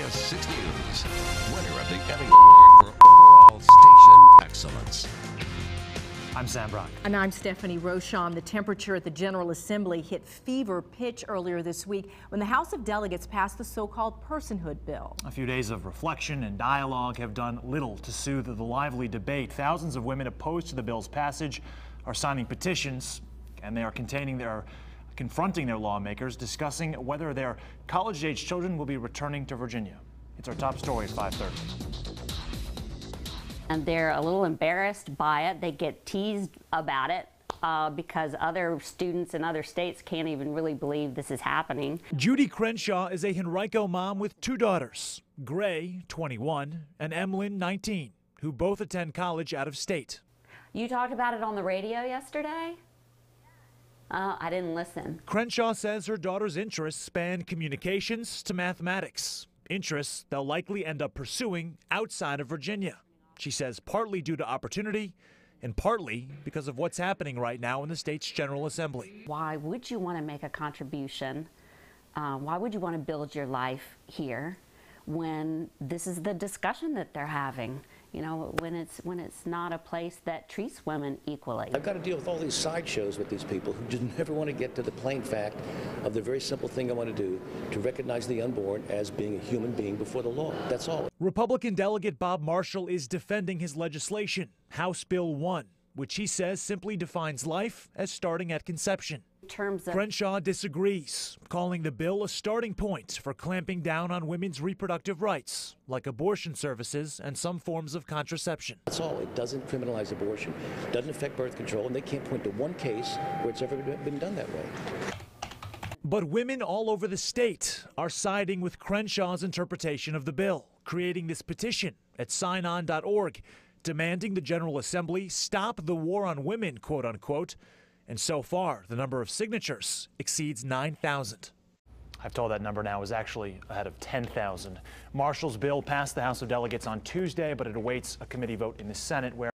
CBS 6 News, winner of the Emmy Award for overall station excellence. I'm Sam Brock. And I'm Stephanie Rochon. The temperature at the General Assembly hit fever pitch earlier this week when the House of Delegates passed the so-called personhood bill. A few days of reflection and dialogue have done little to soothe the lively debate. Thousands of women opposed to the bill's passage are signing petitions, and they are confronting their lawmakers, discussing whether their college-age children will be returning to Virginia. It's our top story at 5:30. And they're a little embarrassed by it. They get teased about it because other students in other states can't even really believe this is happening. Judy Crenshaw is a Henrico mom with two daughters, Gray, 21, and Emlyn, 19, who both attend college out of state. You talked about it on the radio yesterday? I didn't listen. Crenshaw says her daughter's interests span communications to mathematics, interests they'll likely end up pursuing outside of Virginia. She says partly due to opportunity and partly because of what's happening right now in the state's General Assembly. Why would you want to make a contribution? Why would you want to build your life here when this is the discussion that they're having? You know, when it's not a place that treats women equally. I've got to deal with all these sideshows with these people who just never want to get to the plain fact of the very simple thing I want to do, to recognize the unborn as being a human being before the law. That's all. Republican Delegate Bob Marshall is defending his legislation, House Bill 1, which he says simply defines life as starting at conception. Crenshaw disagrees, calling the bill a starting point for clamping down on women's reproductive rights, like abortion services and some forms of contraception. That's all. It doesn't criminalize abortion, doesn't affect birth control, and they can't point to one case where it's ever been done that way. But women all over the state are siding with Crenshaw's interpretation of the bill, creating this petition at signon.org, demanding the General Assembly stop the war on women, quote unquote. And so far, the number of signatures exceeds 9,000. I've told that number now is actually ahead of 10,000. Marshall's bill passed the House of Delegates on Tuesday, but it awaits a committee vote in the Senate where